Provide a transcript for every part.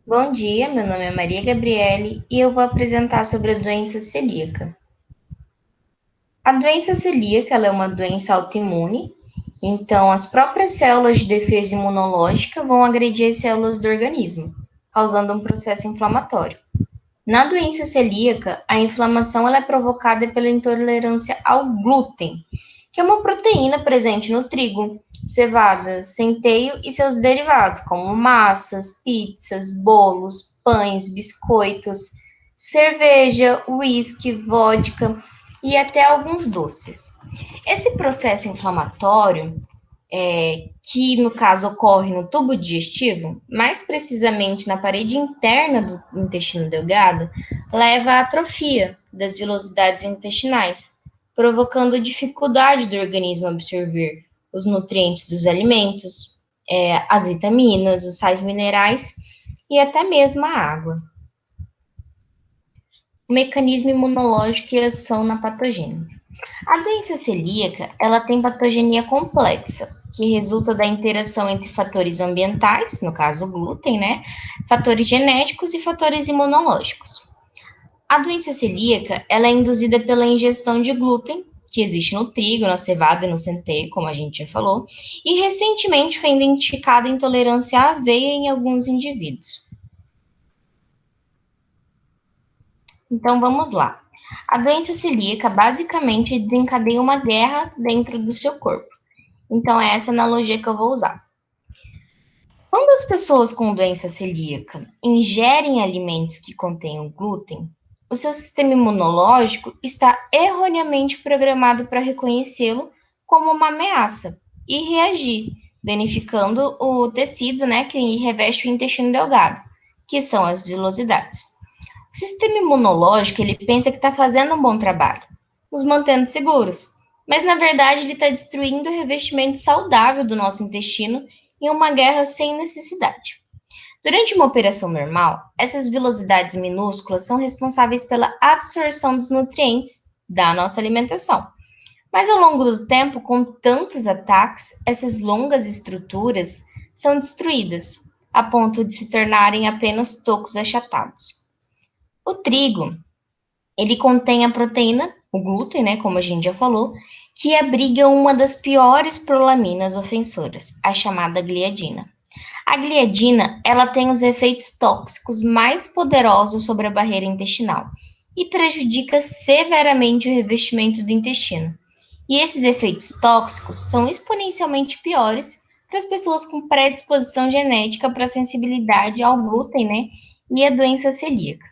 Bom dia, meu nome é Maria Gabriele e eu vou apresentar sobre a doença celíaca. A doença celíaca ela é uma doença autoimune, então as próprias células de defesa imunológica vão agredir as células do organismo, causando um processo inflamatório. Na doença celíaca, a inflamação ela é provocada pela intolerância ao glúten, que é uma proteína presente no trigo, cevada, centeio e seus derivados, como massas, pizzas, bolos, pães, biscoitos, cerveja, uísque, vodka e até alguns doces. Esse processo inflamatório que no caso ocorre no tubo digestivo, mais precisamente na parede interna do intestino delgado, leva à atrofia das vilosidades intestinais, provocando dificuldade do organismo absorver os nutrientes dos alimentos, as vitaminas, os sais minerais e até mesmo a água. O mecanismo imunológico e ação na patogênese. A doença celíaca, ela tem patogenia complexa, que resulta da interação entre fatores ambientais, no caso o glúten, né? Fatores genéticos e fatores imunológicos. A doença celíaca, ela é induzida pela ingestão de glúten, que existe no trigo, na cevada e no centeio, como a gente já falou, e recentemente foi identificada intolerância à aveia em alguns indivíduos. Então vamos lá. A doença celíaca basicamente desencadeia uma guerra dentro do seu corpo. Então é essa analogia que eu vou usar. Quando as pessoas com doença celíaca ingerem alimentos que contenham glúten, o seu sistema imunológico está erroneamente programado para reconhecê-lo como uma ameaça e reagir, danificando o tecido, né, que reveste o intestino delgado, que são as vilosidades. O sistema imunológico, ele pensa que está fazendo um bom trabalho, nos mantendo seguros, mas na verdade ele está destruindo o revestimento saudável do nosso intestino em uma guerra sem necessidade. Durante uma operação normal, essas vilosidades minúsculas são responsáveis pela absorção dos nutrientes da nossa alimentação. Mas ao longo do tempo, com tantos ataques, essas longas estruturas são destruídas, a ponto de se tornarem apenas tocos achatados. O trigo, ele contém a proteína, o glúten, né, como a gente já falou, que abriga uma das piores prolaminas ofensoras, a chamada gliadina. A gliadina, ela tem os efeitos tóxicos mais poderosos sobre a barreira intestinal e prejudica severamente o revestimento do intestino. E esses efeitos tóxicos são exponencialmente piores para as pessoas com predisposição genética para sensibilidade ao glúten, né, e a doença celíaca.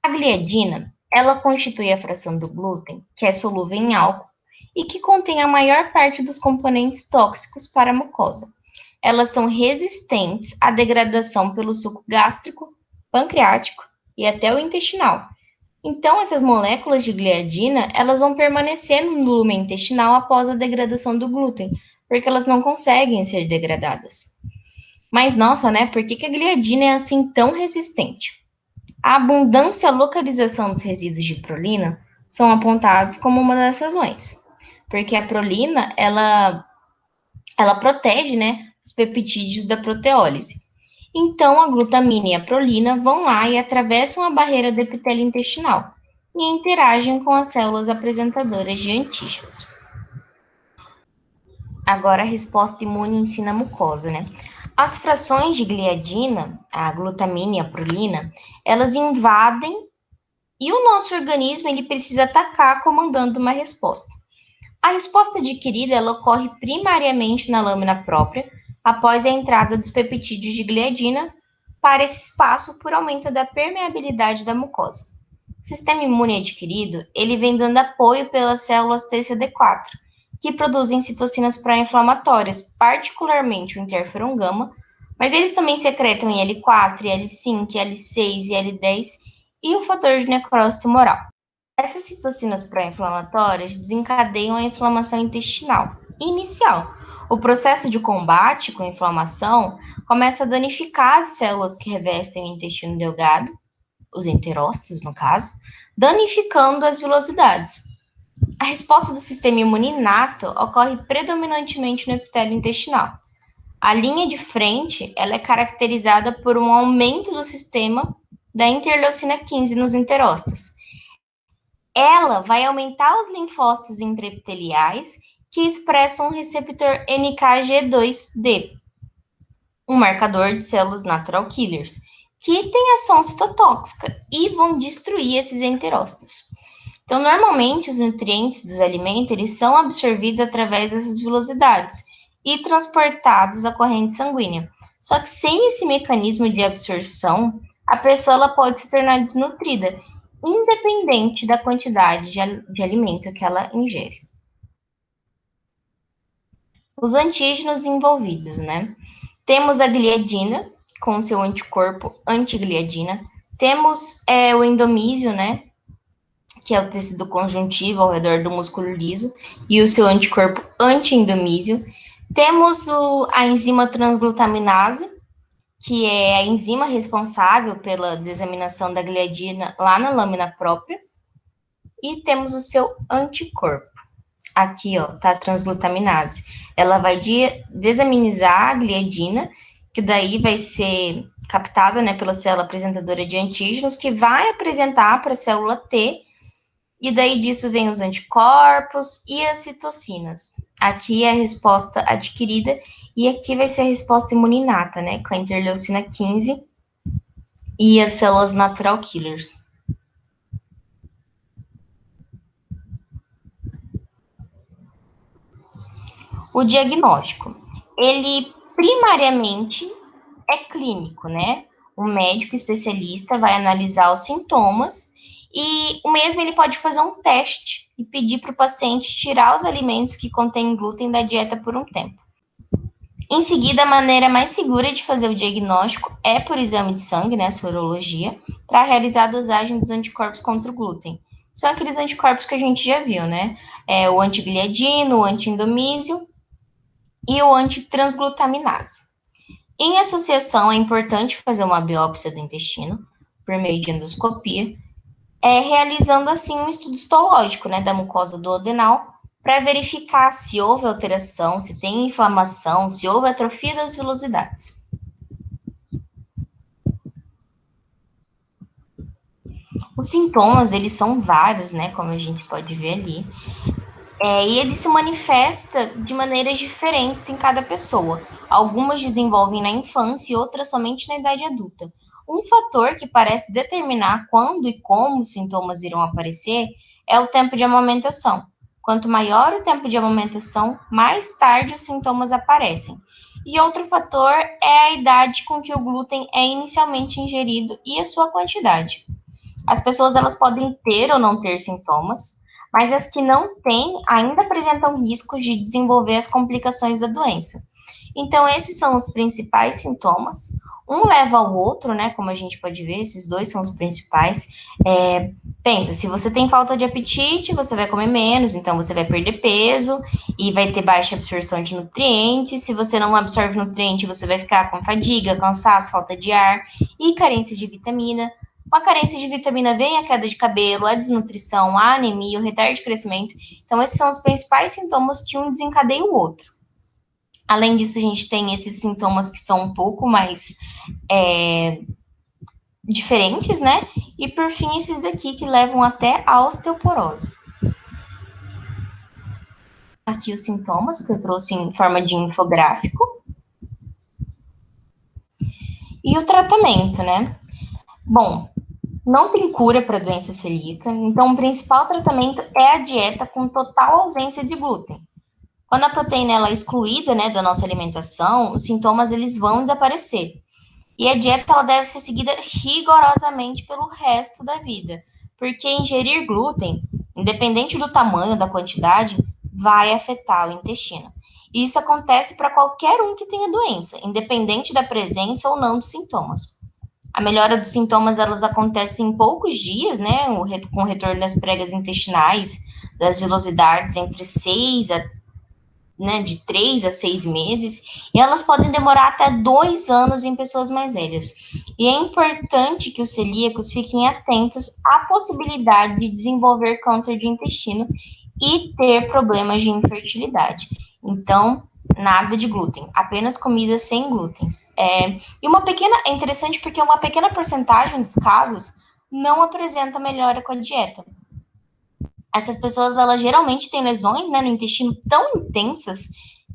A gliadina, ela constitui a fração do glúten, que é solúvel em álcool e que contém a maior parte dos componentes tóxicos para a mucosa. Elas são resistentes à degradação pelo suco gástrico, pancreático e até o intestinal. Então, essas moléculas de gliadina, elas vão permanecer no lumen intestinal após a degradação do glúten, porque elas não conseguem ser degradadas. Mas nossa, né? Por que a gliadina é assim tão resistente? A abundância e a localização dos resíduos de prolina são apontados como uma das razões, porque a prolina ela protege, né, os peptídeos da proteólise. Então a glutamina e a prolina vão lá e atravessam a barreira do epitélio intestinal e interagem com as células apresentadoras de antígenos. Agora a resposta imune ensina a mucosa, né? As frações de gliadina, a glutamina e a prolina, elas invadem e o nosso organismo ele precisa atacar comandando uma resposta. A resposta adquirida ela ocorre primariamente na lâmina própria, após a entrada dos peptídeos de gliadina para esse espaço por aumento da permeabilidade da mucosa. O sistema imune adquirido ele vem dando apoio pelas células TCD4, que produzem citocinas pró-inflamatórias, particularmente o interferon gama, mas eles também secretam IL-4, IL-5, IL-6 e IL-10 e o fator de necrose tumoral. Essas citocinas pró-inflamatórias desencadeiam a inflamação intestinal inicial. O processo de combate com a inflamação começa a danificar as células que revestem o intestino delgado, os enterócitos, no caso, danificando as vilosidades. A resposta do sistema imune inato ocorre predominantemente no epitélio intestinal. A linha de frente, ela é caracterizada por um aumento do sistema da interleucina 15 nos enterócitos. Ela vai aumentar os linfócitos intraepiteliais que expressam o receptor NKG2D, um marcador de células natural killers, que tem ação citotóxica e vão destruir esses enterócitos. Então, normalmente, os nutrientes dos alimentos eles são absorvidos através dessas velocidades e transportados à corrente sanguínea. Só que sem esse mecanismo de absorção, a pessoa ela pode se tornar desnutrida, independente da quantidade de alimento que ela ingere. Os antígenos envolvidos, né? Temos a gliadina, com seu anticorpo antigliadina. Temos o endomísio, né? Que é o tecido conjuntivo ao redor do músculo liso, e o seu anticorpo anti-endomísio. Temos a enzima transglutaminase, que é a enzima responsável pela desaminação da gliadina lá na lâmina própria. E temos o seu anticorpo. Aqui, ó, tá a transglutaminase. Ela vai desaminizar a gliadina, que daí vai ser captada, né, pela célula apresentadora de antígenos, que vai apresentar para a célula T, e daí disso vem os anticorpos e as citocinas. Aqui é a resposta adquirida, e aqui vai ser a resposta imuninata, né, com a interleucina 15 e as células natural killers. O diagnóstico, ele primariamente é clínico, né? O médico especialista vai analisar os sintomas e o mesmo ele pode fazer um teste e pedir para o paciente tirar os alimentos que contêm glúten da dieta por um tempo. Em seguida, a maneira mais segura de fazer o diagnóstico é por exame de sangue, né, sorologia, para realizar a dosagem dos anticorpos contra o glúten. São aqueles anticorpos que a gente já viu, né? O antigliadino, o anti-endomísio e o antitransglutaminase. Em associação, é importante fazer uma biópsia do intestino, por meio de endoscopia, realizando assim um estudo histológico, né, da mucosa do duodenal, para verificar se houve alteração, se tem inflamação, se houve atrofia das vilosidades. Os sintomas, eles são vários, né, como a gente pode ver ali, e ele se manifesta de maneiras diferentes em cada pessoa. Algumas desenvolvem na infância e outras somente na idade adulta. Um fator que parece determinar quando e como os sintomas irão aparecer é o tempo de amamentação. Quanto maior o tempo de amamentação, mais tarde os sintomas aparecem. E outro fator é a idade com que o glúten é inicialmente ingerido e a sua quantidade. As pessoas elas podem ter ou não ter sintomas, mas as que não têm ainda apresentam riscos de desenvolver as complicações da doença. Então, esses são os principais sintomas. Um leva ao outro, né? Como a gente pode ver, esses dois são os principais. Pensa, se você tem falta de apetite, você vai comer menos, então você vai perder peso e vai ter baixa absorção de nutrientes. Se você não absorve nutriente, você vai ficar com fadiga, cansaço, falta de ar e carência de vitamina. Com a carência de vitamina vem a queda de cabelo, a desnutrição, a anemia, o retardo de crescimento. Então, esses são os principais sintomas que um desencadeia o outro. Além disso, a gente tem esses sintomas que são um pouco mais diferentes, né? E, por fim, esses daqui que levam até a osteoporose. Aqui os sintomas que eu trouxe em forma de infográfico. E o tratamento, né? Bom, não tem cura para a doença celíaca, então o principal tratamento é a dieta com total ausência de glúten. Quando a proteína ela é excluída, né, da nossa alimentação, os sintomas eles vão desaparecer. E a dieta ela deve ser seguida rigorosamente pelo resto da vida, porque ingerir glúten, independente do tamanho, da quantidade, vai afetar o intestino. E isso acontece para qualquer um que tenha doença, independente da presença ou não dos sintomas. A melhora dos sintomas, elas acontecem em poucos dias, né, com o retorno das pregas intestinais, das vilosidades entre 6 a, né, de 3 a 6 meses, e elas podem demorar até 2 anos em pessoas mais velhas. E é importante que os celíacos fiquem atentos à possibilidade de desenvolver câncer de intestino e ter problemas de infertilidade. Então, Nada de glúten, apenas comidas sem glútens. E uma pequena, é interessante porque uma pequena porcentagem dos casos não apresenta melhora com a dieta. Essas pessoas, elas geralmente têm lesões, né, no intestino tão intensas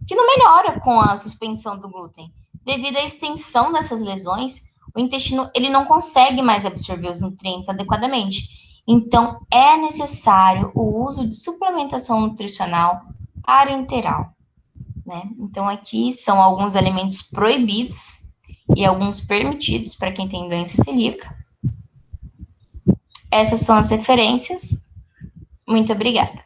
que não melhora com a suspensão do glúten. Devido à extensão dessas lesões, o intestino ele não consegue mais absorver os nutrientes adequadamente. Então, é necessário o uso de suplementação nutricional parenteral, né? Então, aqui são alguns alimentos proibidos e alguns permitidos para quem tem doença celíaca. Essas são as referências. Muito obrigada.